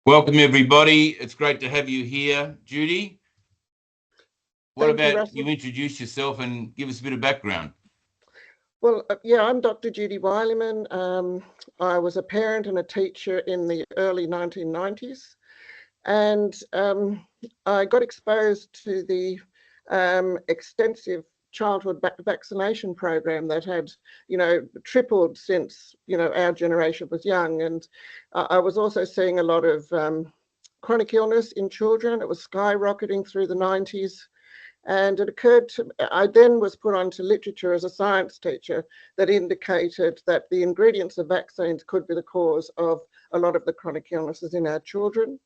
Welcome, everybody. It's great to have you here, Judy. What Thank you, about Russell. you introduce yourself and give us a bit of background? Well, yeah, I'm Dr. Judy Wilyman. I was a parent and a teacher in the early 1990s, and I got exposed to the extensive childhood vaccination program that had, tripled since, our generation was young. And I was also seeing a lot of chronic illness in children. It was skyrocketing through the 90s. And it occurred to me, I then was put onto literature as a science teacher that indicated that the ingredients of vaccines could be the cause of a lot of the chronic illnesses in our children.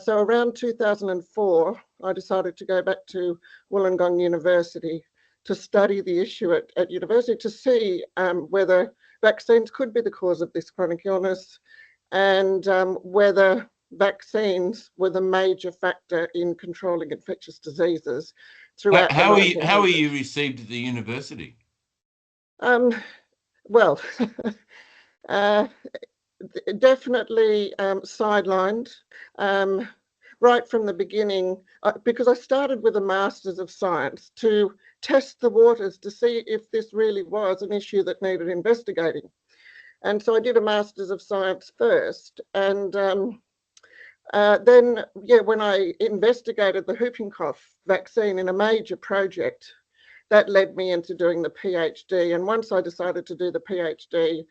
So around 2004, I decided to go back to Wollongong University to study the issue at university to see whether vaccines could be the cause of this chronic illness and whether vaccines were the major factor in controlling infectious diseases throughout How the are 1900s. how are you received at the university? Well, definitely sidelined right from the beginning because I started with a Masters of Science to test the waters to see if this really was an issue that needed investigating. And so I did a Masters of Science first, and then, when I investigated the whooping cough vaccine in a major project, that led me into doing the PhD. And once I decided to do the PhD,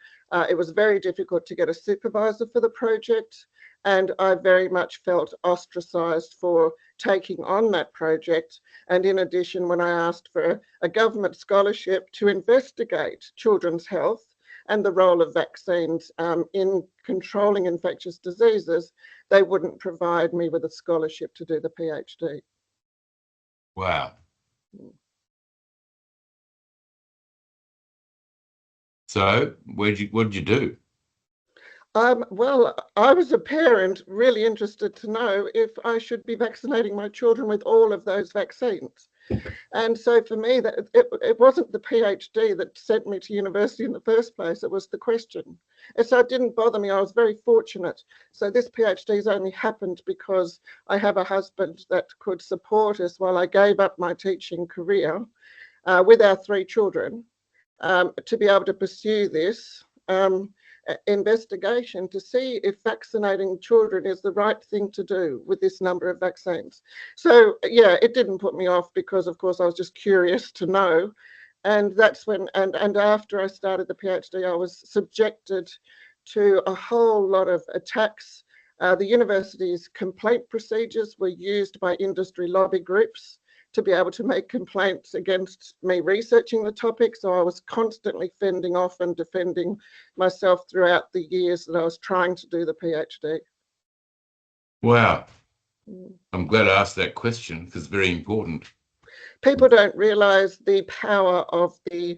it was very difficult to get a supervisor for the project. And I very much felt ostracised for taking on that project. And in addition, when I asked for a government scholarship to investigate children's health and the role of vaccines in controlling infectious diseases, they wouldn't provide me with a scholarship to do the PhD. Wow. So what did you do? Well, I was a parent really interested to know if I should be vaccinating my children with all of those vaccines. And so for me, that it wasn't the PhD that sent me to university in the first place, it was the question. And so it didn't bother me, I was very fortunate. So this PhD's only happened because I have a husband that could support us while I gave up my teaching career with our 3 children to be able to pursue this investigation to see if vaccinating children is the right thing to do with this number of vaccines. So yeah, it didn't put me off because of course I was just curious to know. And that's when, and after I started the PhD, I was subjected to a whole lot of attacks. The university's complaint procedures were used by industry lobby groups to be able to make complaints against me researching the topic. So I was constantly fending off and defending myself throughout the years that I was trying to do the PhD. Wow. I'm glad I asked that question because it's very important. People don't realise the power of the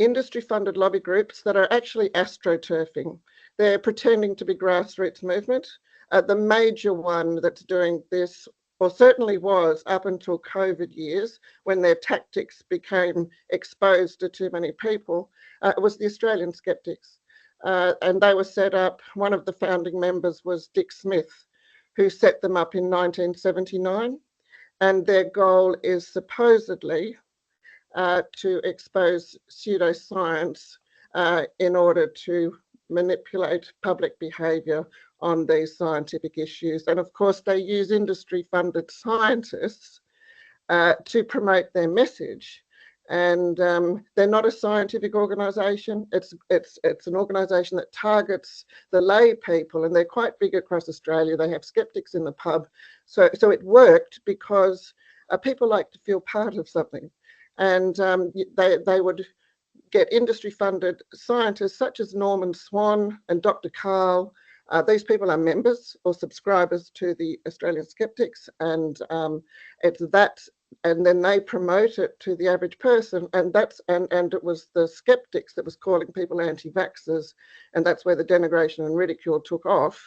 industry-funded lobby groups that are actually astroturfing. They're pretending to be grassroots movement. The major one that's doing this, or certainly was up until COVID years, when their tactics became exposed to too many people, was the Australian Skeptics. And they were set up, one of the founding members was Dick Smith, who set them up in 1979. And their goal is supposedly to expose pseudoscience in order to manipulate public behaviour on these scientific issues. And of course, they use industry-funded scientists to promote their message. And they're not a scientific organisation. It's an organisation that targets the lay people, and they're quite big across Australia. They have skeptics in the pub. So it worked because people like to feel part of something. And they would get industry-funded scientists such as Norman Swan and Dr. Karl. These people are members or subscribers to the Australian Skeptics, and it's that, and then they promote it to the average person, and it was the skeptics that was calling people anti-vaxxers, and that's where the denigration and ridicule took off.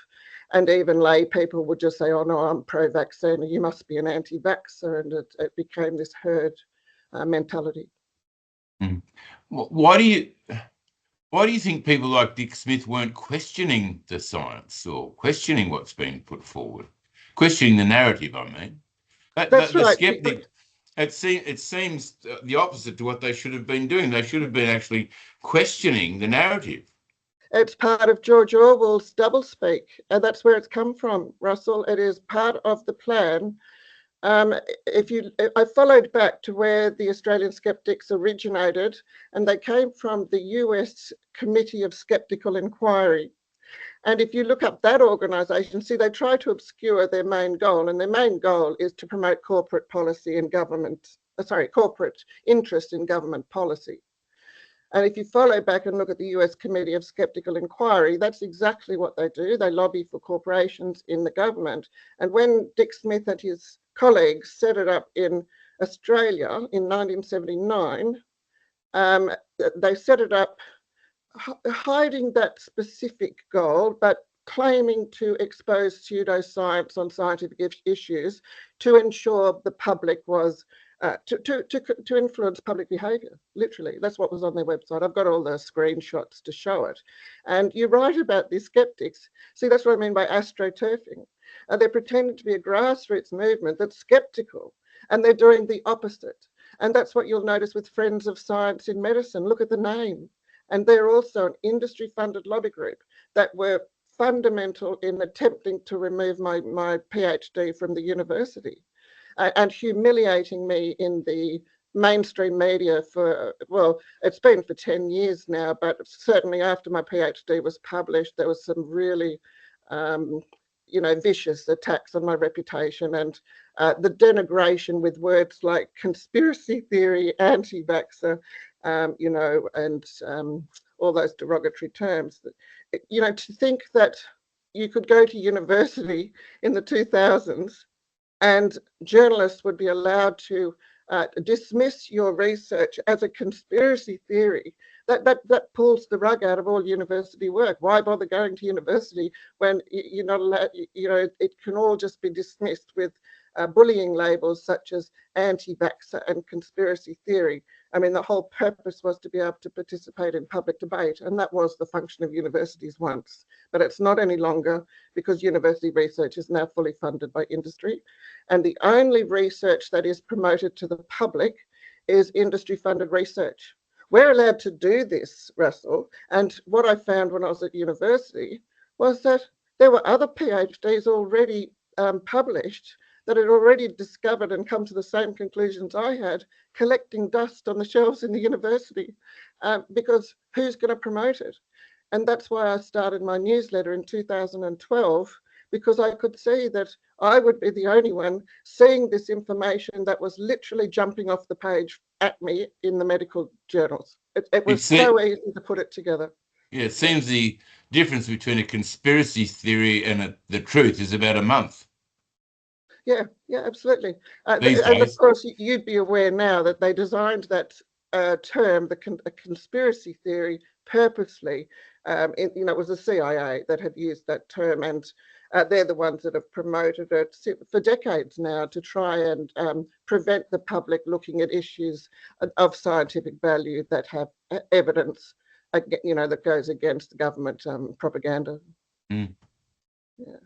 And even lay people would just say, "Oh no, I'm pro-vaccine, you must be an anti-vaxxer," and it became this herd mentality. Why do Why do you think people like Dick Smith weren't questioning the science or questioning what's been put forward? Questioning the narrative, I mean. That's The right. skeptic, it seems the opposite to what they should have been doing. They should have been actually questioning the narrative. It's part of George Orwell's doublespeak, and that's where it's come from, Russell. It is part of the plan. I followed back to where the Australian skeptics originated, and they came from the US Committee of Skeptical Inquiry. And if you look up that organisation, see, they try to obscure their main goal, and their main goal is to promote corporate policy and corporate interest in government policy. And if you follow back and look at the US Committee of Skeptical Inquiry, that's exactly what they do. They lobby for corporations in the government. And when Dick Smith and his colleagues set it up in Australia in 1979, they set it up hiding that specific goal, but claiming to expose pseudoscience on scientific issues to ensure the public was to influence public behaviour. Literally, that's what was on their website. I've got all the screenshots to show it. And you write about these skeptics. See, that's what I mean by astroturfing. They're pretending to be a grassroots movement that's skeptical, and they're doing the opposite. And that's what you'll notice with Friends of Science in Medicine. Look at the name. And they're also an industry-funded lobby group that were fundamental in attempting to remove my PhD from the university. And humiliating me in the mainstream media for, well, it's been for 10 years now, but certainly after my PhD was published, there was some really, vicious attacks on my reputation, and the denigration with words like conspiracy theory, anti-vaxxer, and all those derogatory terms. To think that you could go to university in the 2000s and journalists would be allowed to dismiss your research as a conspiracy theory. That pulls the rug out of all university work. Why bother going to university when you're not allowed? It can all just be dismissed with bullying labels such as anti-vaxxer and conspiracy theory. I mean, the whole purpose was to be able to participate in public debate, and that was the function of universities once. But it's not any longer, because university research is now fully funded by industry. And the only research that is promoted to the public is industry-funded research. We're allowed to do this, Russell. And what I found when I was at university was that there were other PhDs already published that had already discovered and come to the same conclusions I had, collecting dust on the shelves in the university, because who's going to promote it? And that's why I started my newsletter in 2012, because I could see that I would be the only one seeing this information that was literally jumping off the page at me in the medical journals. It was so easy to put it together. Yeah, it seems the difference between a conspiracy theory and the truth is about a month. Yeah, absolutely. And of course, you'd be aware now that they designed that term, a conspiracy theory, purposely. It was the CIA that had used that term, and they're the ones that have promoted it for decades now to try and prevent the public looking at issues of scientific value that have evidence, that goes against government propaganda. Mm. Yeah.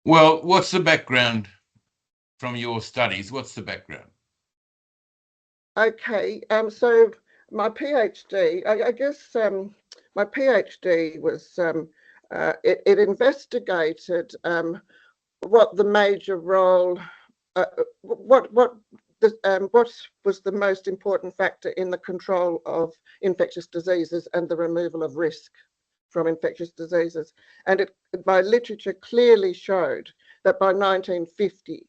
Well, what's the background from your studies? What's the background? Okay, so my PhD, I guess my PhD was, it investigated what the major role, what was the most important factor in the control of infectious diseases and the removal of risk from infectious diseases. And my literature clearly showed that by 1950,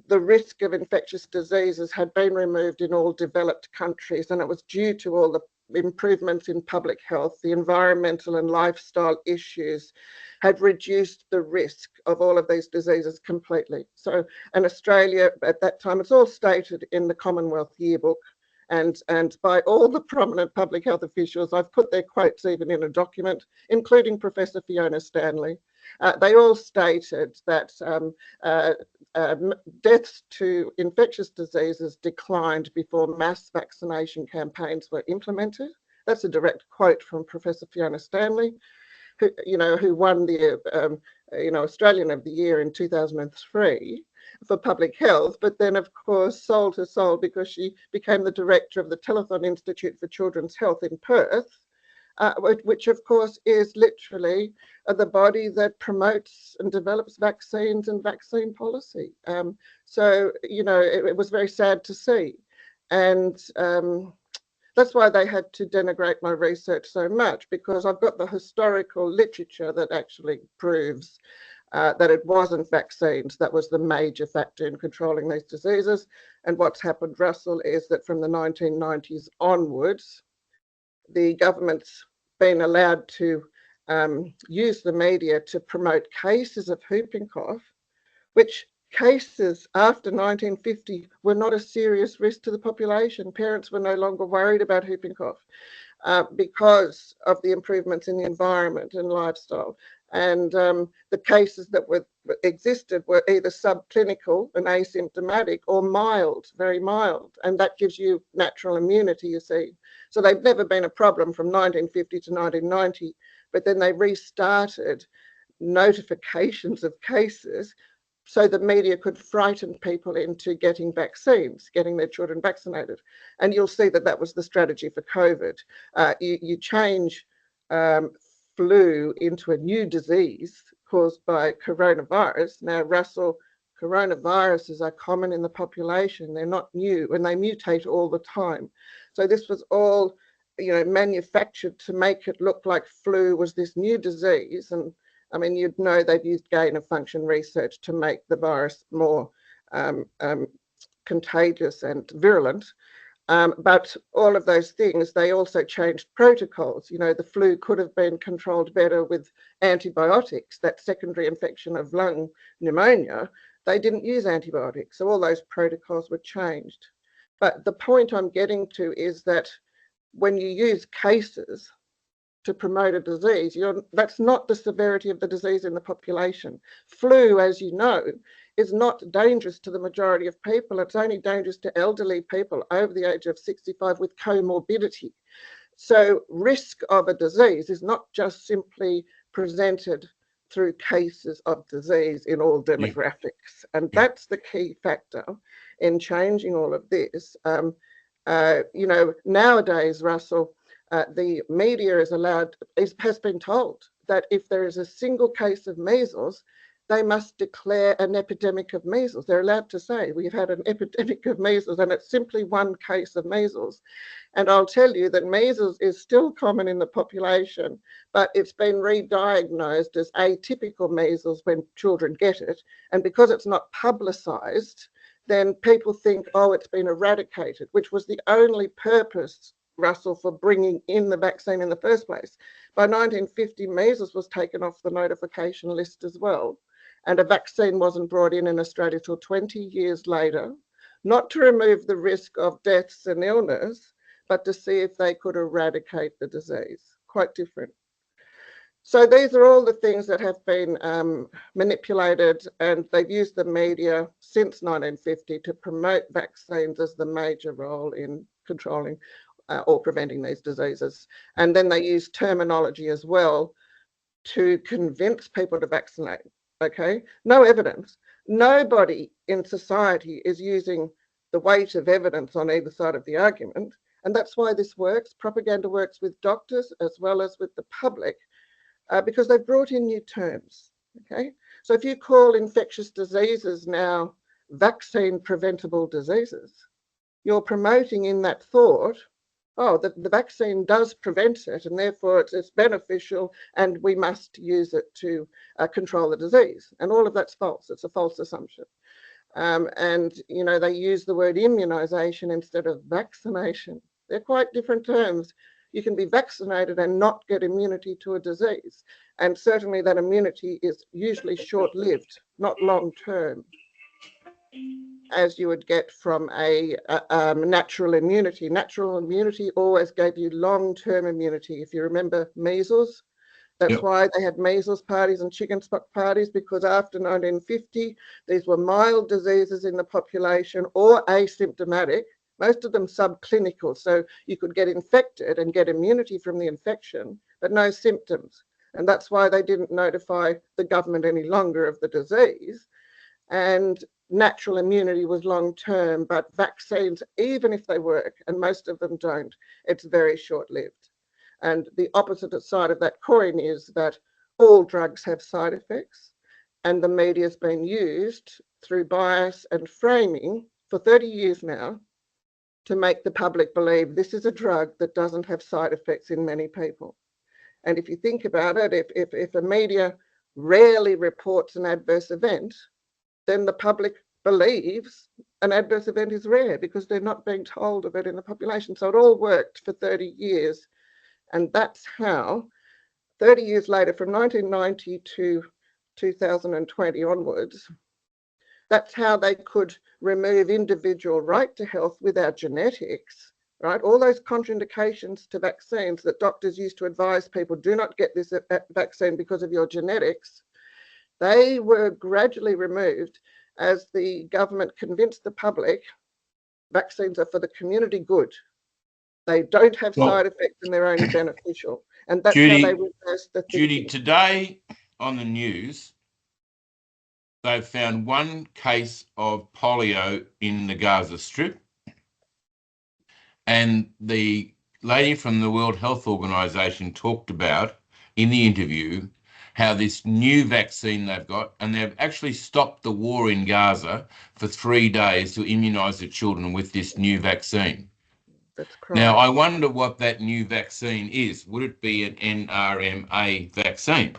the risk of infectious diseases had been removed in all developed countries, and it was due to all the improvements in public health. The environmental and lifestyle issues had reduced the risk of all of these diseases completely. So, in Australia at that time, it's all stated in the Commonwealth Yearbook, and by all the prominent public health officials. I've put their quotes even in a document, including Professor Fiona Stanley. They all stated that deaths to infectious diseases declined before mass vaccination campaigns were implemented. That's a direct quote from Professor Fiona Stanley, who won the Australian of the Year in 2003 for public health, but then of course sold her soul because she became the director of the Telethon Institute for Children's Health in Perth, which of course is literally the body that promotes and develops vaccines and vaccine policy. So, it was very sad to see. And that's why they had to denigrate my research so much, because I've got the historical literature that actually proves that it wasn't vaccines that was the major factor in controlling these diseases. And what's happened, Russell, is that from the 1990s onwards, the government's been allowed to use the media to promote cases of whooping cough, which cases after 1950 were not a serious risk to the population. Parents were no longer worried about whooping cough because of the improvements in the environment and lifestyle. And the cases that existed were either subclinical and asymptomatic or mild, very mild. And that gives you natural immunity, you see. So they've never been a problem from 1950 to 1990, but then they restarted notifications of cases so the media could frighten people into getting vaccines, getting their children vaccinated. And you'll see that that was the strategy for COVID. You change flu into a new disease caused by coronavirus. Now, Russell, coronaviruses are common in the population. They're not new, and they mutate all the time. So this was all, manufactured to make it look like flu was this new disease. And I mean, you'd know they've used gain of function research to make the virus more contagious and virulent. But all of those things, they also changed protocols. The flu could have been controlled better with antibiotics, that secondary infection of lung pneumonia. They didn't use antibiotics, so all those protocols were changed. But the point I'm getting to is that when you use cases to promote a disease, that's not the severity of the disease in the population. Flu, as you know, is not dangerous to the majority of people. It's only dangerous to elderly people over the age of 65 with comorbidity. So risk of a disease is not just simply presented through cases of disease in all demographics. And that's the key factor in changing all of this. Nowadays, Russell, the media has been told that if there is a single case of measles, they must declare an epidemic of measles. They're allowed to say, we've had an epidemic of measles, and it's simply one case of measles. And I'll tell you that measles is still common in the population, but it's been re-diagnosed as atypical measles when children get it. And because it's not publicised, then people think, oh, it's been eradicated, which was the only purpose, Russell, for bringing in the vaccine in the first place. By 1950, measles was taken off the notification list as well. And a vaccine wasn't brought in Australia till 20 years later, not to remove the risk of deaths and illness, but to see if they could eradicate the disease. Quite different. So these are all the things that have been manipulated, and they've used the media since 1950 to promote vaccines as the major role in controlling or preventing these diseases. And then they use terminology as well to convince people to vaccinate. Okay, no evidence. Nobody in society is using the weight of evidence on either side of the argument. And that's why this works. Propaganda works with doctors as well as with the public because they've brought in new terms. Okay, so if you call infectious diseases now vaccine preventable diseases, you're promoting in that thought, oh, the vaccine does prevent it, and therefore it's beneficial, and we must use it to control the disease. And all of that's false. It's a false assumption. And, they use the word immunisation instead of vaccination. They're quite different terms. You can be vaccinated and not get immunity to a disease. And certainly that immunity is usually short-lived, not long-term, as you would get from a natural immunity. Natural immunity always gave you long-term immunity. If you remember measles, that's why they had measles parties and chickenpox parties, because after 1950, these were mild diseases in the population or asymptomatic, most of them subclinical, so you could get infected and get immunity from the infection, but no symptoms. And that's why they didn't notify the government any longer of the disease. And natural immunity was long-term, but vaccines, even if they work, and most of them don't, it's very short-lived. And the opposite side of that coin is that all drugs have side effects, and the media has been used through bias and framing for 30 years now to make the public believe this is a drug that doesn't have side effects in many people. And if you think about it, if a media rarely reports an adverse event, then the public believes an adverse event is rare because they're not being told of it in the population. So it all worked for 30 years. And that's how, 30 years later, from 1990 to 2020 onwards, that's how they could remove individual right to health with our genetics, right? All those contraindications to vaccines that doctors used to advise people, do not get this vaccine because of your genetics, they were gradually removed as the government convinced the public vaccines are for the community good. They don't have side effects and they're only beneficial. And that's how they reversed the thinking. Judy, today on the news, they've found one case of polio in the Gaza Strip. And the lady from the World Health Organization talked about in the interview how this new vaccine they've got, and they've actually stopped the war in Gaza for 3 days to immunize the children with this new vaccine. That's correct. Now, I wonder what that new vaccine is. Would it be an NRMA vaccine?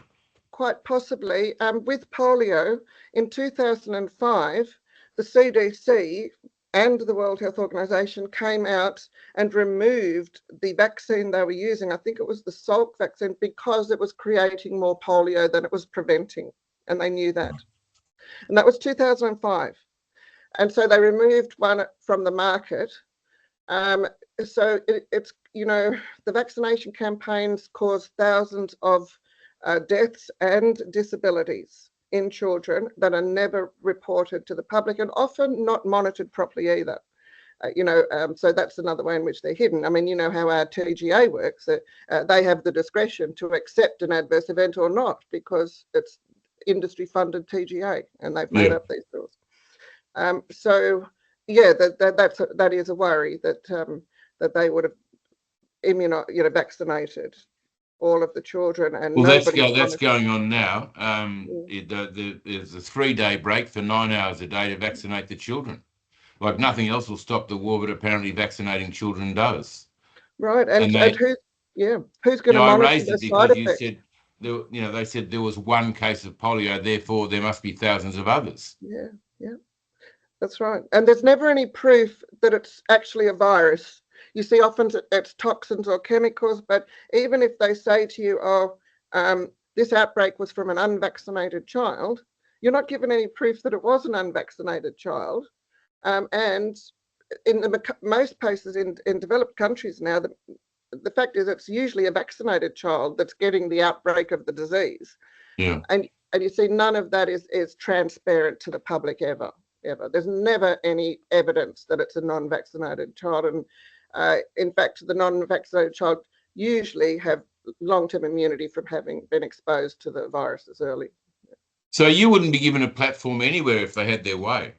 Quite possibly. With polio, in 2005, the CDC and the World Health Organization came out and removed the vaccine they were using. I think it was the Salk vaccine, because it was creating more polio than it was preventing. And they knew that. And that was 2005. And so they removed one from the market. So it's, you know, the vaccination campaigns caused thousands of deaths and disabilities in children that are never reported to the public and often not monitored properly either. So that's another way in which they're hidden. I mean, you know how our TGA works. They have the discretion to accept an adverse event or not because it's industry-funded TGA, and they've made up these rules. So yeah, that is a worry that they would have vaccinated all of the children, and well, that's going on now. There's a 3-day break for 9 hours a day to vaccinate the children. Like nothing else will stop the war, but apparently vaccinating children does. Right, and who's going to monitor I raised the it because side you effects? said they said there was one case of polio, therefore there must be thousands of others. Yeah, that's right. And there's never any proof that it's actually a virus. You see, often it's toxins or chemicals, but even if they say to you, this outbreak was from an unvaccinated child, you're not given any proof that it was an unvaccinated child. And in most places in developed countries now, the fact is it's usually a vaccinated child that's getting the outbreak of the disease. Yeah. And you see, none of that is transparent to the public ever. There's never any evidence that it's a non-vaccinated child. And in fact, the non-vaccinated child usually have long-term immunity from having been exposed to the viruses early. So you wouldn't be given a platform anywhere if they had their way?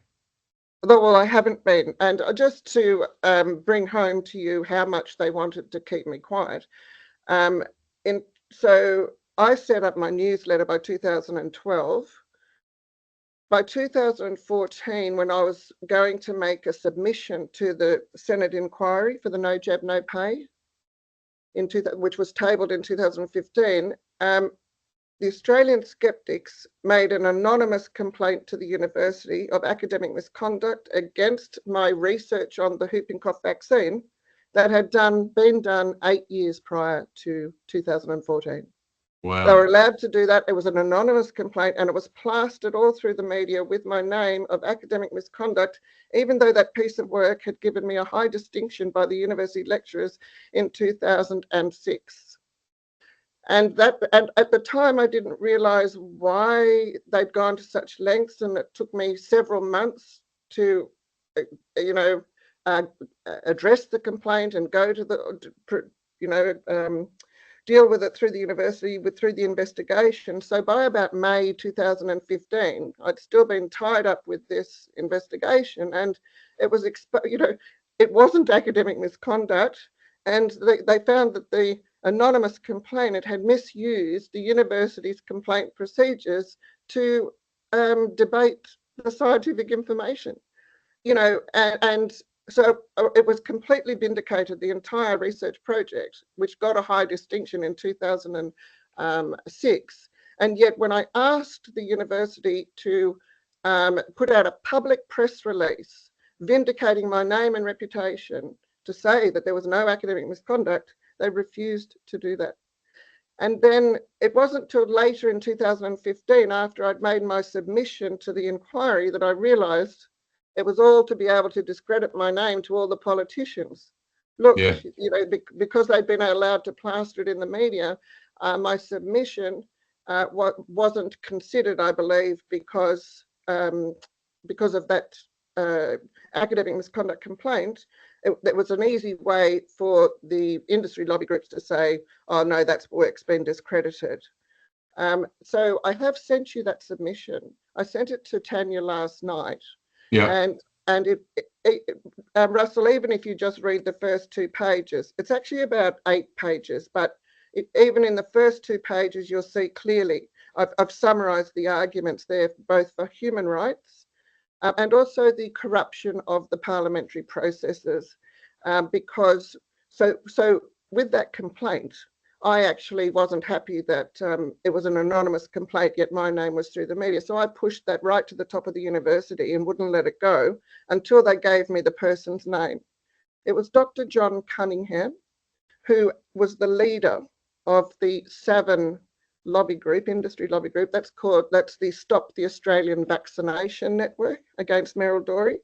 Well, I haven't been. And just to bring home to you how much they wanted to keep me quiet. So I set up my newsletter by 2012. By 2014, when I was going to make a submission to the Senate inquiry for the No Jab, No Pay, which was tabled in 2015, the Australian skeptics made an anonymous complaint to the university of academic misconduct against my research on the whooping cough vaccine that had been done 8 years prior to 2014. Wow. They were allowed to do that. It was an anonymous complaint, and it was plastered all through the media with my name of academic misconduct, even though that piece of work had given me a high distinction by the university lecturers in 2006. And at the time, I didn't realize why they'd gone to such lengths, and it took me several months to, address the complaint and go to the, deal with it through the university, through the investigation. So by about May 2015, I'd still been tied up with this investigation, and it was, it wasn't academic misconduct, and they found that the anonymous complainant had misused the university's complaint procedures to debate the scientific information, and so it was completely vindicated, the entire research project, which got a high distinction in 2006. And yet when I asked the university to put out a public press release vindicating my name and reputation, to say that there was no academic misconduct, they refused to do that. And then it wasn't till later in 2015, after I'd made my submission to the inquiry, that I realised it was all to be able to discredit my name to all the politicians. Look, Yeah. Because they'd been allowed to plaster it in the media, my submission wasn't considered, I believe, because of that academic misconduct complaint. It was an easy way for the industry lobby groups to say, oh no, that's work's been discredited. So I have sent you that submission. I sent it to Tanya last night. Yeah. And Russell, even if you just read the first 2 pages, it's actually about 8 pages, but even in the first 2 pages, you'll see clearly, I've summarised the arguments there, both for human rights and also the corruption of the parliamentary processes, because so with that complaint, I actually wasn't happy that it was an anonymous complaint, yet my name was through the media. So I pushed that right to the top of the university and wouldn't let it go until they gave me the person's name. It was Dr. John Cunningham, who was the leader of the Savin lobby group, industry lobby group. That's the Stop the Australian Vaccination Network against Merrill Dorey.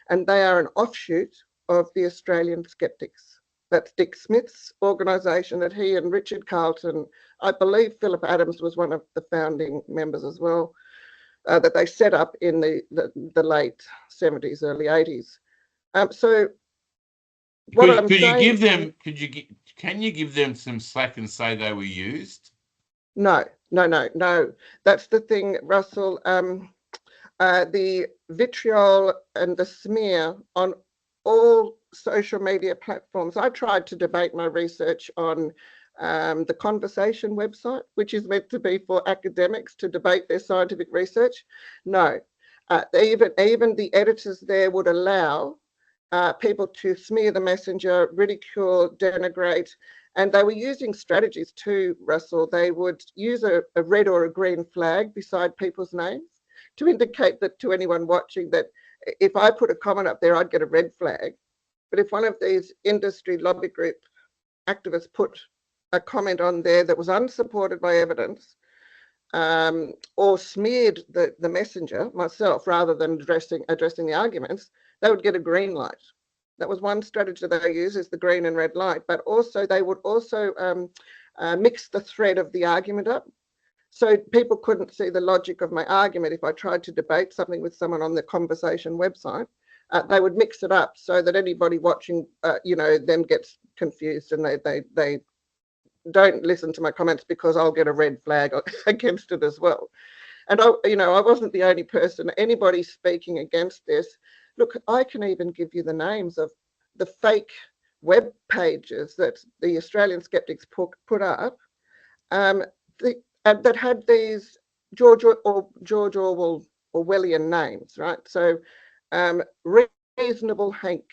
And they are an offshoot of the Australian Skeptics. That's Dick Smith's organisation that he and Richard Carlton, I believe Philip Adams was one of the founding members as well, that they set up in the late 70s, early 80s. So what I'm saying... Can you give them some slack and say they were used? No. That's the thing, Russell. The vitriol and the smear on all social media platforms. I tried to debate my research on the Conversation website, which is meant to be for academics to debate their scientific research. No, even the editors there would allow people to smear the messenger, ridicule, denigrate, and they were using strategies too, Russell. They would use a red or a green flag beside people's names to indicate that to anyone watching that if I put a comment up there, I'd get a red flag. But if one of these industry lobby group activists put a comment on there that was unsupported by evidence, or smeared the messenger, myself, rather than addressing the arguments, they would get a green light. That was one strategy that they use, is the green and red light. But also they would also mix the thread of the argument up. So people couldn't see the logic of my argument. If I tried to debate something with someone on the Conversation website, they would mix it up so that anybody watching, them gets confused, and they don't listen to my comments because I'll get a red flag against it as well. And I wasn't the only person. Anybody speaking against this, look, I can even give you the names of the fake web pages that the Australian Skeptics put up, that had these George Orwell Orwellian names, right? So Reasonable Hank,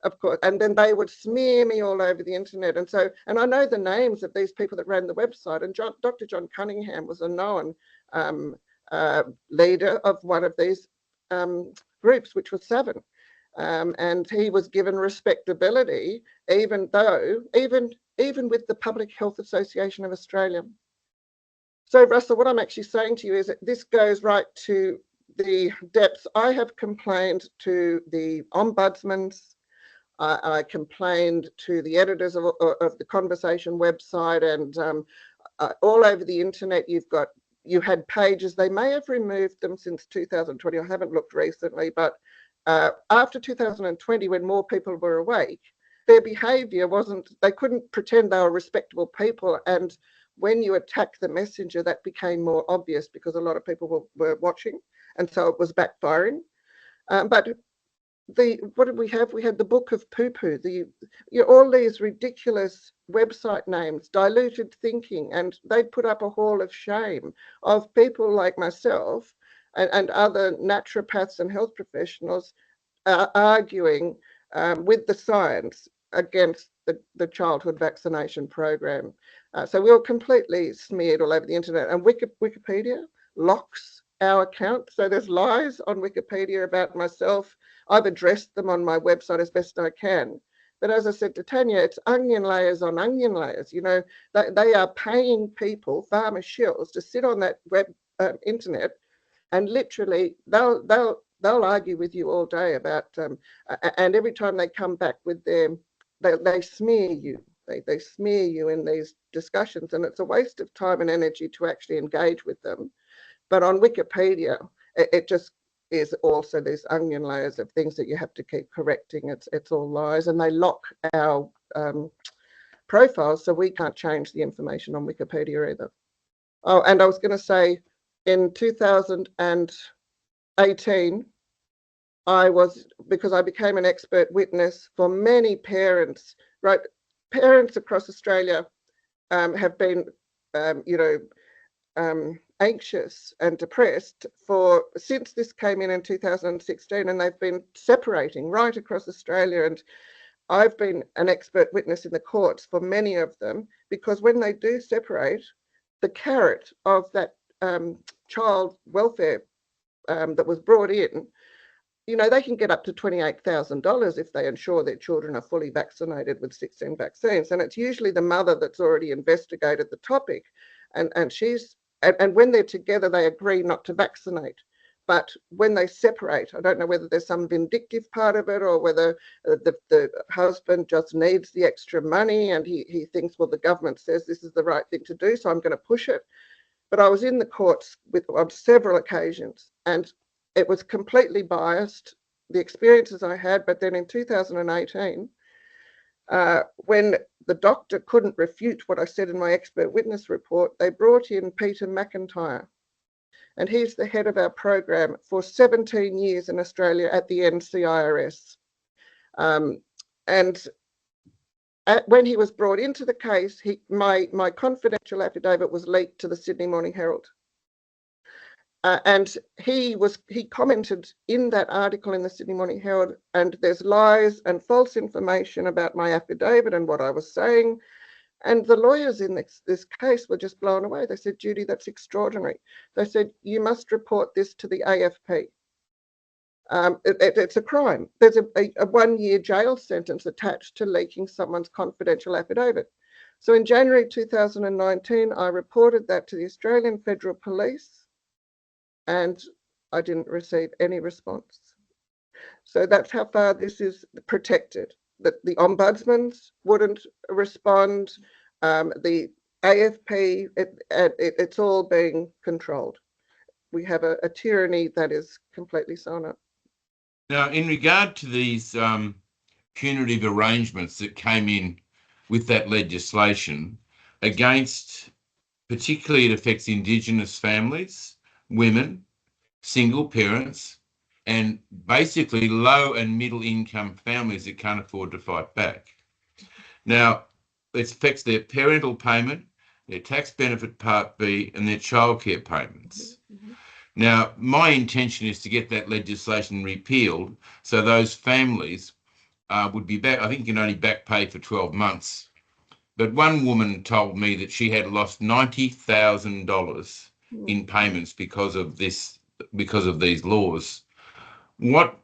of course, and then they would smear me all over the internet. And I know the names of these people that ran the website, and Dr. John Cunningham was a known leader of one of these groups, which was Savin. And he was given respectability, even with the Public Health Association of Australia. So, Russell, what I'm actually saying to you is that this goes right to the depths. I have complained to the ombudsmans. I complained to the editors of the Conversation website, and all over the internet. You had pages. They may have removed them since 2020. I haven't looked recently, but After 2020, when more people were awake, their behaviour wasn't, they couldn't pretend they were respectable people. And when you attack the messenger, that became more obvious because a lot of people were watching. And so it was backfiring. But what did we have? We had the Book of Poo-Poo, all these ridiculous website names, diluted thinking, and they put up a hall of shame of people like myself and other naturopaths and health professionals arguing with the science against the childhood vaccination program. So we were completely smeared all over the internet, and Wikipedia locks our account. So there's lies on Wikipedia about myself. I've addressed them on my website as best I can. But as I said to Tanya, it's onion layers on onion layers. You know, they are paying people, farmer shills, to sit on that web internet, and literally they'll argue with you all day about, and every time they come back with they smear you. They smear you in these discussions, and it's a waste of time and energy to actually engage with them. But on Wikipedia, it just is also these onion layers of things that you have to keep correcting. It's all lies, and they lock our profiles, so we can't change the information on Wikipedia either. Oh, and I was going to say, in 2018, because I became an expert witness for many parents, right? Parents across Australia have been, anxious and depressed since this came in 2016, and they've been separating right across Australia. And I've been an expert witness in the courts for many of them, because when they do separate, the carrot of that child welfare that was brought in, they can get up to $28,000 if they ensure their children are fully vaccinated with 16 vaccines. And it's usually the mother that's already investigated the topic, and when they're together, they agree not to vaccinate. But when they separate, I don't know whether there's some vindictive part of it, or whether the husband just needs the extra money and he thinks, well, the government says this is the right thing to do, so I'm going to push it. But I was in the courts on several occasions, and it was completely biased, the experiences I had. But then in 2018, when the doctor couldn't refute what I said in my expert witness report, they brought in Peter McIntyre, and he's the head of our program for 17 years in Australia at the NCIRS. When he was brought into the case, my confidential affidavit was leaked to the Sydney Morning Herald. And he commented in that article in the Sydney Morning Herald, and there's lies and false information about my affidavit and what I was saying. And the lawyers in this case were just blown away. They said, Judy, that's extraordinary. They said, you must report this to the AFP. It's a crime. There's a 1-year jail sentence attached to leaking someone's confidential affidavit. So in January 2019, I reported that to the Australian Federal Police, and I didn't receive any response. So that's how far this is protected. That the ombudsman wouldn't respond, the AFP, it's all being controlled. We have a tyranny that is completely sewn up. Now, in regard to these punitive arrangements that came in with that legislation against, particularly it affects Indigenous families, women, single parents, and basically low and middle income families that can't afford to fight back. Now, it affects their parental payment, their tax benefit Part B, and their childcare payments. Mm-hmm. Now, my intention is to get that legislation repealed so those families would be back. I think you can only back pay for 12 months. But one woman told me that she had lost $90,000 in payments because of these laws. What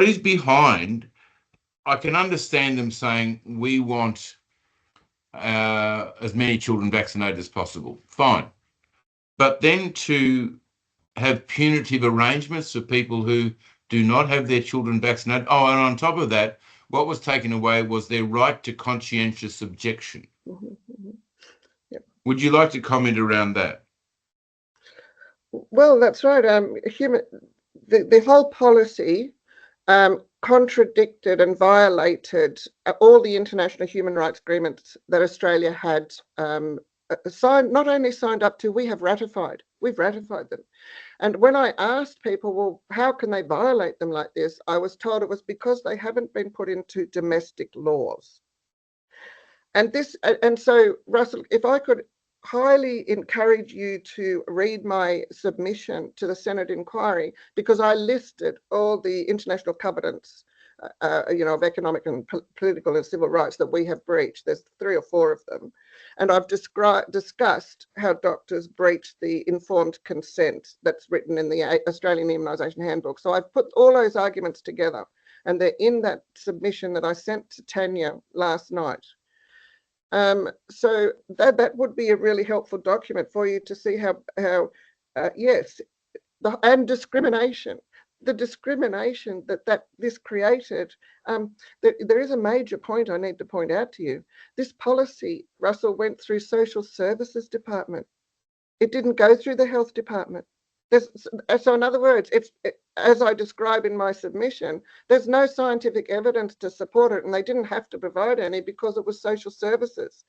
is behind? I can understand them saying we want as many children vaccinated as possible. Fine. But then to have punitive arrangements for people who do not have their children vaccinated. Oh, and on top of that, what was taken away was their right to conscientious objection. Mm-hmm, mm-hmm. Yep. Would you like to comment around that? Well, that's right. the whole policy contradicted and violated all the international human rights agreements that Australia had signed, not only signed up to, we have ratified. We've ratified them. And when I asked people, well, how can they violate them like this? I was told it was because they haven't been put into domestic laws. And so, Russell, if I could highly encourage you to read my submission to the Senate inquiry, because I listed all the international covenants, of economic and political and civil rights that we have breached. There's 3 or 4 of them. And I've discussed how doctors breach the informed consent that's written in the Australian Immunisation Handbook. So I've put all those arguments together, and they're in that submission that I sent to Tanya last night. So that would be a really helpful document for you to see how yes, and discrimination, the discrimination that this created. There is a major point I need to point out to you. This policy, Russell, went through Social Services Department. It didn't go through the Health Department. So in other words, as I describe in my submission, there's no scientific evidence to support it, and they didn't have to provide any because it was social services.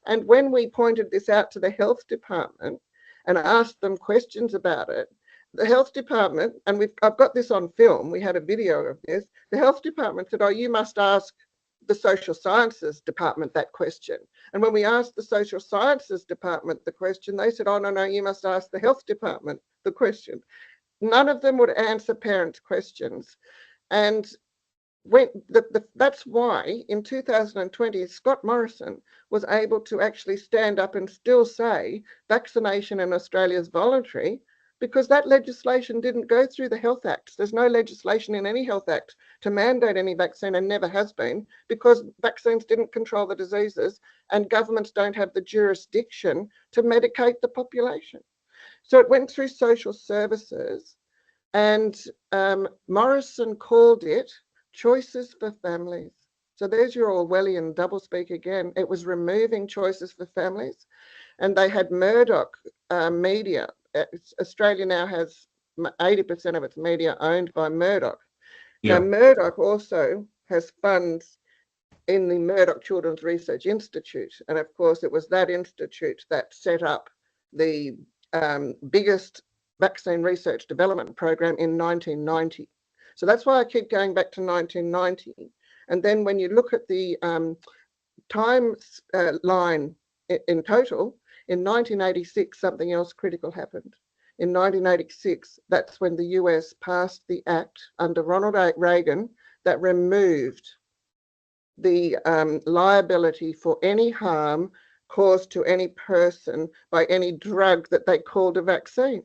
And when we pointed this out to the Health Department and asked them questions about it, the Health Department, and I've got this on film, we had a video of this, the Health Department said, oh, you must ask the Social Sciences Department that question. And when we asked the Social Sciences Department the question, they said, oh, no, you must ask the Health Department the question. None of them would answer parents' questions. And that's why in 2020, Scott Morrison was able to actually stand up and still say vaccination in Australia is voluntary, because that legislation didn't go through the Health Act. There's no legislation in any Health Act to mandate any vaccine, and never has been, because vaccines didn't control the diseases and governments don't have the jurisdiction to medicate the population. So it went through social services, and Morrison called it choices for families. So there's your Orwellian doublespeak again. It was removing choices for families, and they had Murdoch media. Australia now has 80% of its media owned by Murdoch. Yeah. Now, Murdoch also has funds in the Murdoch Children's Research Institute. And of course, it was that institute that set up the biggest vaccine research development program in 1990. So that's why I keep going back to 1990. And then when you look at the timeline in total, in 1986, something else critical happened. In 1986, that's when the US passed the act under Ronald Reagan that removed the liability for any harm caused to any person by any drug that they called a vaccine.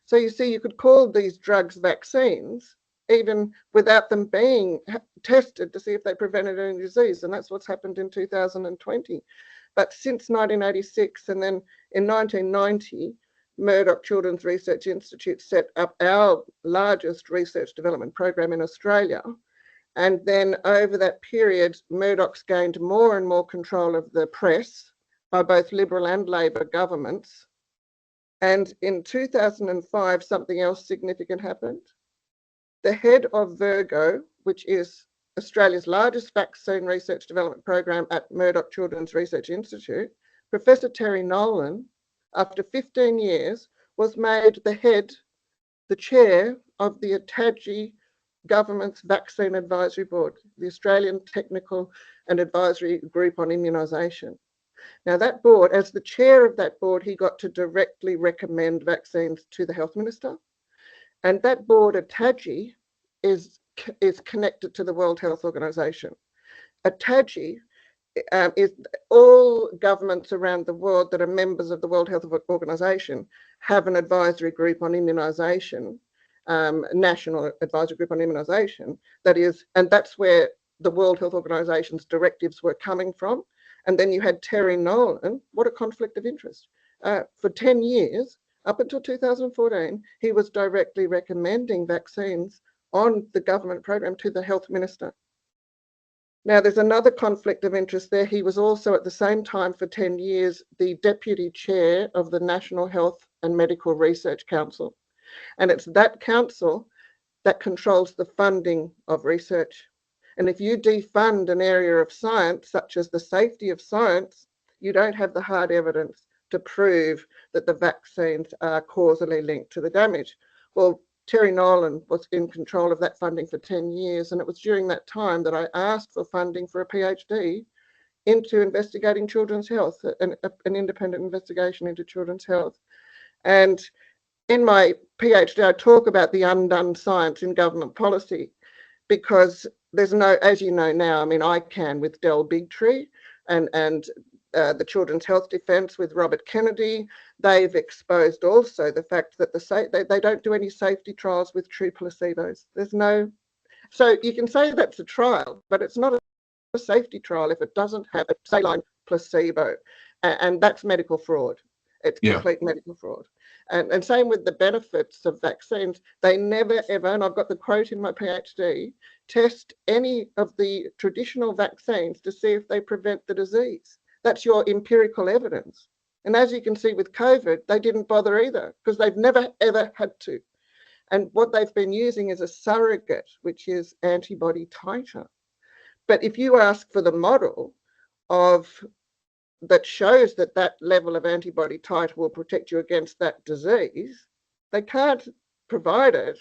So you see, you could call these drugs vaccines even without them being tested to see if they prevented any disease. And that's what's happened in 2020. But since 1986, and then in 1990, Murdoch Children's Research Institute set up our largest research development program in Australia. And then over that period, Murdoch's gained more and more control of the press by both Liberal and Labor governments. And in 2005, something else significant happened. The head of Virgo, which is Australia's largest vaccine research development program at Murdoch Children's Research Institute, Professor Terry Nolan, after 15 years, was made the chair of the ATAGI government's Vaccine Advisory Board, the Australian Technical and Advisory Group on Immunisation. Now that board, as the chair of that board, he got to directly recommend vaccines to the Health Minister. And that board, ATAGI, is connected to the World Health Organization. ATAGI is all governments around the world that are members of the World Health Organization have an advisory group on immunisation, national advisory group on immunisation. That is, and that's where the World Health Organization's directives were coming from. And then you had Terry Nolan. What a conflict of interest. For 10 years, up until 2014, he was directly recommending vaccines on the government program to the Health Minister. Now, there's another conflict of interest there. He was also at the same time for 10 years the deputy chair of the National Health and Medical Research Council. And it's that council that controls the funding of research. And if you defund an area of science, such as the safety of science, you don't have the hard evidence to prove that the vaccines are causally linked to the damage. Well, Terry Nolan was in control of that funding for 10 years, and it was during that time that I asked for funding for a PhD into investigating children's health, an independent investigation into children's health. And in my PhD, I talk about the undone science in government policy, because there's no, as you know now, I mean, I can with Del Bigtree and the Children's Health Defence with Robert Kennedy. They've exposed also the fact that they don't do any safety trials with true placebos. There's no, so you can say that's a trial, but it's not a safety trial if it doesn't have a saline placebo, and that's medical fraud. It's complete medical fraud. And same with the benefits of vaccines. They never ever, and I've got the quote in my PhD, test any of the traditional vaccines to see if they prevent the disease. That's your empirical evidence. And as you can see with COVID, they didn't bother either, because they've never ever had to. And what they've been using is a surrogate, which is antibody titer. But if you ask for the model that shows that that level of antibody titer will protect you against that disease, they can't provide it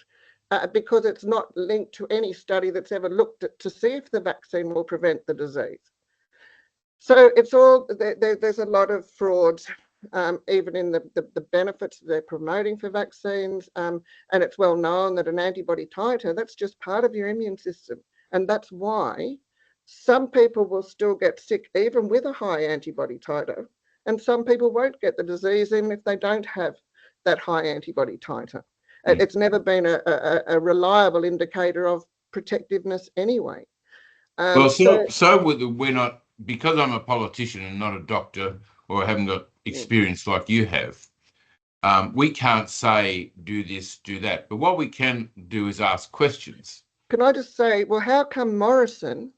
because it's not linked to any study that's ever looked at to see if the vaccine will prevent the disease. So it's all, there's a lot of frauds, even in the benefits they're promoting for vaccines. And it's well known that an antibody titer, that's just part of your immune system. And that's why some people will still get sick even with a high antibody titer, and some people won't get the disease even if they don't have that high antibody titer. It's never been a reliable indicator of protectiveness anyway. Well, we're not, because I'm a politician and not a doctor, or I haven't got experience like you have, we can't say do this, do that. But what we can do is ask questions. Can I just say, well, how come Morrison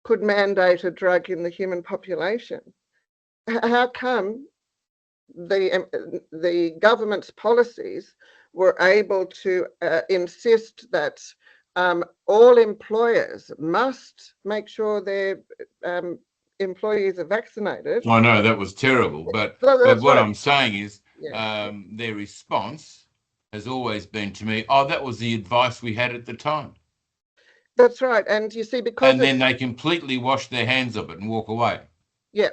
could mandate a drug in the human population? How come the government's policies were able to insist that all employers must make sure their employees are vaccinated? I know that was terrible, but what I'm saying is their response has always been to me, oh, that was the advice we had at the time. That's right. And you see, because... And then they completely wash their hands of it and walk away. Yeah,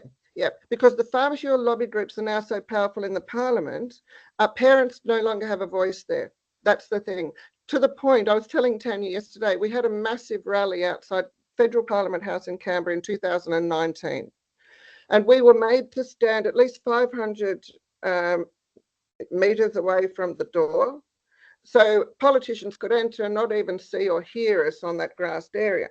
because the pharmaceutical lobby groups are now so powerful in the parliament, our parents no longer have a voice there. That's the thing. To the point, I was telling Tanya yesterday, we had a massive rally outside Federal Parliament House in Canberra in 2019. And we were made to stand at least 500 metres away from the door, so politicians could enter and not even see or hear us on that grassed area.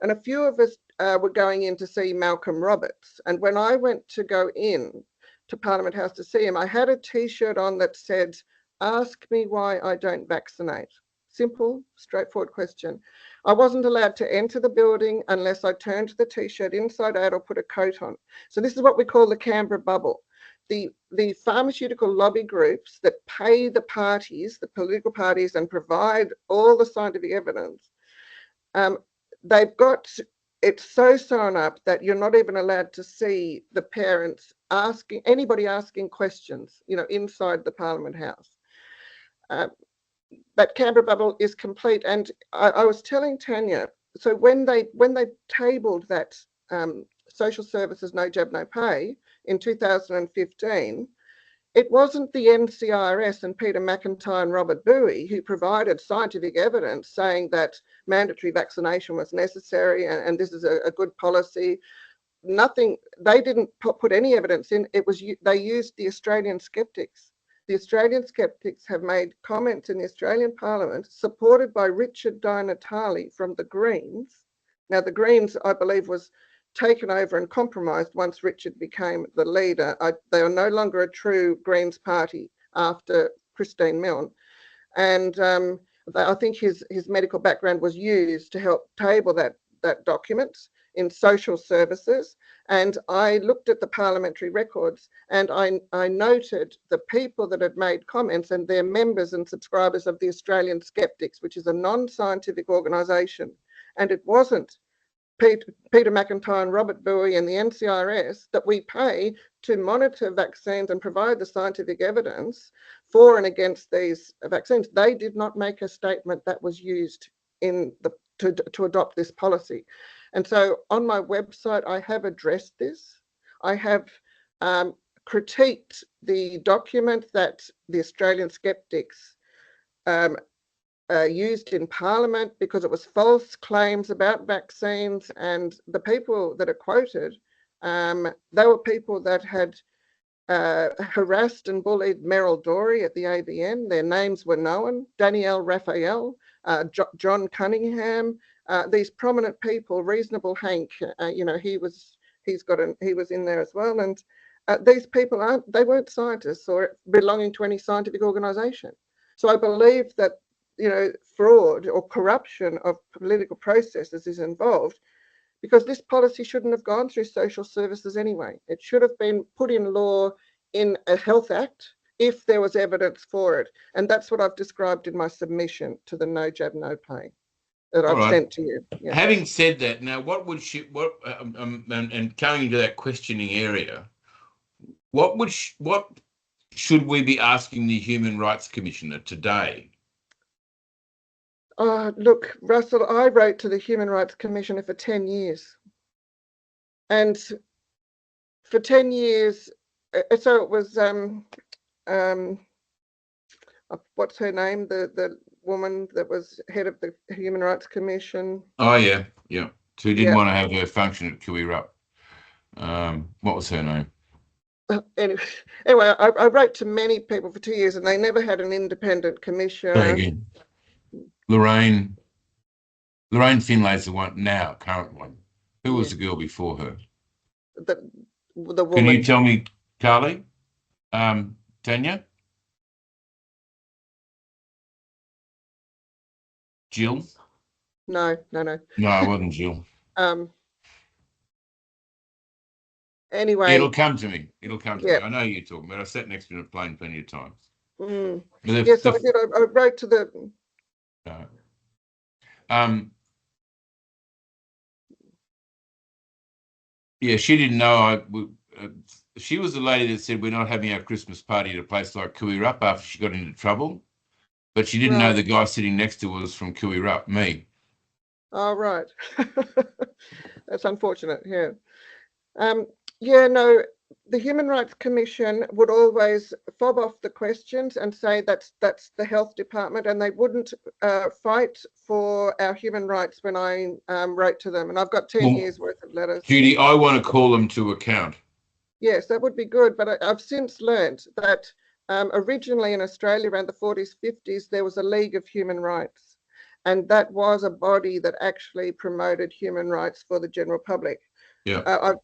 And a few of us were going in to see Malcolm Roberts. And when I went to go in to Parliament House to see him, I had a T-shirt on that said, "Ask me why I don't vaccinate." Simple, straightforward question. I wasn't allowed to enter the building unless I turned the T-shirt inside out or put a coat on. So this is what we call the Canberra bubble. The pharmaceutical lobby groups that pay the parties, the political parties, and provide all the scientific evidence, they've got it so sewn up that you're not even allowed to see the parents anybody asking questions, inside the Parliament House. That Canberra bubble is complete. And I was telling Tanya, so when they tabled that social services no jab no pay in 2015, it wasn't the NCIRS and Peter McIntyre and Robert Bowie who provided scientific evidence saying that mandatory vaccination was necessary and this is a good policy. Nothing, they didn't put any evidence in. They used the Australian skeptics. The Australian skeptics have made comments in the Australian Parliament supported by Richard Di Natale from the Greens. Now, the Greens, I believe, was taken over and compromised once Richard became the leader. They are no longer a true Greens party after Christine Milne. And I think his medical background was used to help table that document. in social services, and I looked at the parliamentary records, and I noted the people that had made comments, and they're members and subscribers of the Australian Skeptics, which is a non-scientific organisation. And it wasn't Peter McIntyre and Robert Bowie and the NCRS that we pay to monitor vaccines and provide the scientific evidence for and against these vaccines. They did not make a statement that was used in the to adopt this policy. And so on my website, I have addressed this. I have critiqued the document that the Australian Skeptics used in Parliament because it was false claims about vaccines, and the people that are quoted, they were people that had harassed and bullied Meryl Dorey at the ABN. Their names were known: Danielle Raphael, John Cunningham, these prominent people. Reasonable Hank, he was in there as well. And these people they weren't scientists or belonging to any scientific organisation. So I believe that fraud or corruption of political processes is involved, because this policy shouldn't have gone through social services anyway. It should have been put in law in a health act if there was evidence for it. And that's what I've described in my submission to the No Jab, No Pay that I've sent to you. Yeah. Having said that, now and coming into that questioning area, what should we be asking the Human Rights Commissioner today? Look, Russell, I wrote to the Human Rights Commissioner for 10 years. And for 10 years, so it was, what's her name? The woman that was head of the Human Rights Commission. Oh, yeah. Who didn't want to have her function at Kiwi-Rup. What was her name? Anyway, I wrote to many people for 2 years, and they never had an independent commissioner. Lorraine Finlay's the one now, current one. Who was the girl before her? The woman. Can you tell me, Carly? Tanya? Jill? No. No, it wasn't Jill. Anyway. It'll come to me. Me. I know you're talking about. I sat next to the plane plenty of times. Yes, I did. I wrote to the... she didn't know. She was the lady that said we're not having our Christmas party at a place like Kiwi-Rup after she got into trouble, but she didn't know the guy sitting next to her was from Kiwi-Rup, me. Oh, right. That's unfortunate. Yeah. The Human Rights Commission would always fob off the questions and say that's the health department, and they wouldn't fight for our human rights when I wrote to them. And I've got 10 years worth of letters. Judy, I want to call them to account. Yes, that would be good. But I've since learned that originally in Australia around the 40s, 50s, there was a League of Human Rights. And that was a body that actually promoted human rights for the general public. Yeah.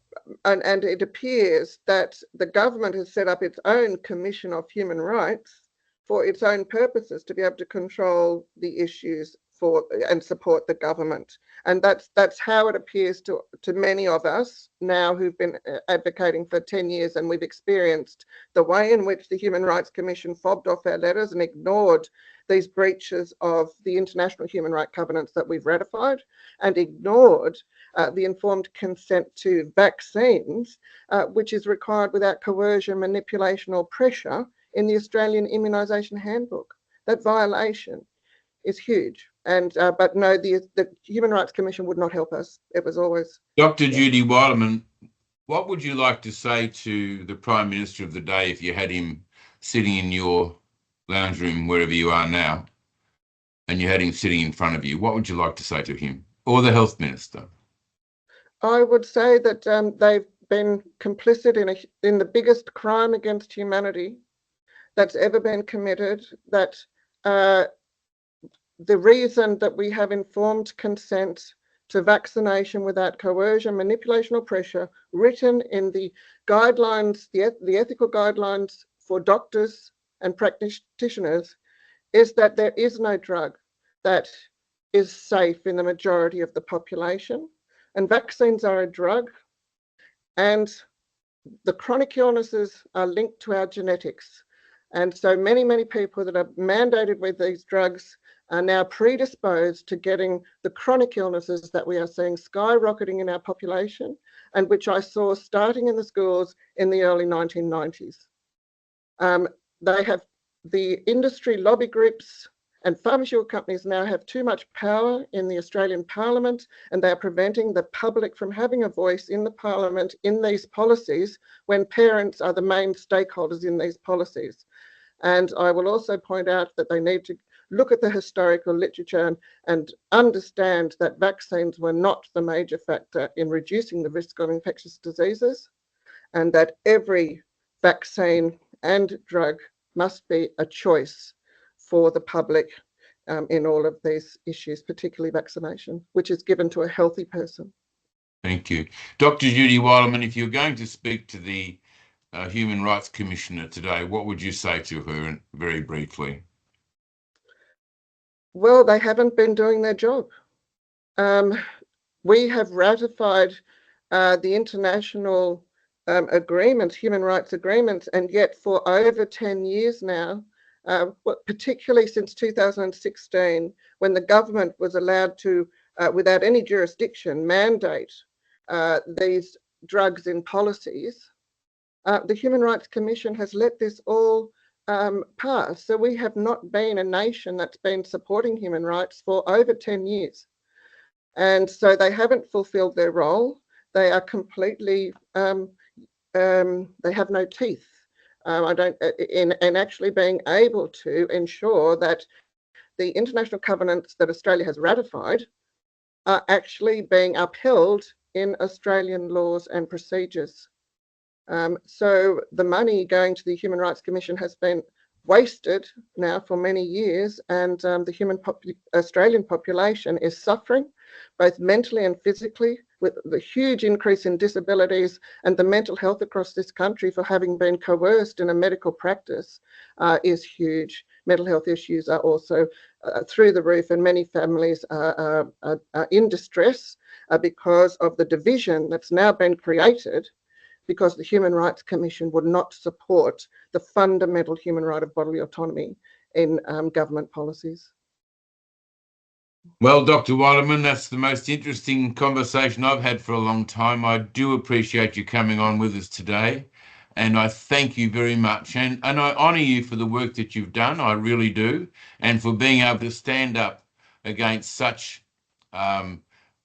And it appears that the government has set up its own Commission of Human Rights for its own purposes, to be able to control the issues and support the government. And that's how it appears to many of us now who've been advocating for 10 years, and we've experienced the way in which the Human Rights Commission fobbed off our letters and ignored these breaches of the international human rights covenants that we've ratified, and ignored the informed consent to vaccines, which is required without coercion, manipulation or pressure in the Australian Immunisation Handbook. That violation is huge. And but no, the Human Rights Commission would not help us. It was always... Dr Judy Wilyman, what would you like to say to the Prime Minister of the day if you had him sitting in your lounge room, wherever you are now, and you had him sitting in front of you? What would you like to say to him, or the Health Minister? I would say that they've been complicit in the biggest crime against humanity that's ever been committed, that the reason that we have informed consent to vaccination without coercion, manipulation or pressure, written in the guidelines, the ethical guidelines for doctors and practitioners, is that there is no drug that is safe in the majority of the population. And vaccines are a drug, and the chronic illnesses are linked to our genetics. And so many people that are mandated with these drugs are now predisposed to getting the chronic illnesses that we are seeing skyrocketing in our population, and which I saw starting in the schools in the early 1990s. They have the industry lobby groups and pharmaceutical companies now have too much power in the Australian Parliament, and they are preventing the public from having a voice in the Parliament in these policies when parents are the main stakeholders in these policies. And I will also point out that they need to look at the historical literature and understand that vaccines were not the major factor in reducing the risk of infectious diseases, and that every vaccine and drug must be a choice for the public in all of these issues, particularly vaccination, which is given to a healthy person. Thank you. Dr. Judy Wilyman, if you're going to speak to the Human Rights Commissioner today, what would you say to her very briefly? Well, they haven't been doing their job. We have ratified the international agreements, human rights agreements, and yet for over 10 years now, particularly since 2016, when the government was allowed to, without any jurisdiction, mandate these drugs in policies, the Human Rights Commission has let this all pass. So we have not been a nation that's been supporting human rights for over 10 years. And so they haven't fulfilled their role. They are completely, they have no teeth. In actually being able to ensure that the international covenants that Australia has ratified are actually being upheld in Australian laws and procedures. So the money going to the Human Rights Commission has been wasted now for many years, and the Australian population is suffering both mentally and physically, with the huge increase in disabilities, and the mental health across this country for having been coerced in a medical practice is huge. Mental health issues are also through the roof, and many families are in distress because of the division that's now been created because the Human Rights Commission would not support the fundamental human right of bodily autonomy in government policies. Well, Dr. Wilyman, that's the most interesting conversation I've had for a long time. I do appreciate you coming on with us today, and I thank you very much. And I honour you for the work that you've done, I really do, and for being able to stand up against such,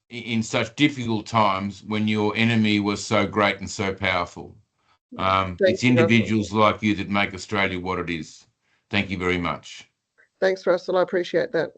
in such difficult times when your enemy was so great and so powerful. It's individuals like you that make Australia what it is. Thank you very much. Thanks, Russell. I appreciate that.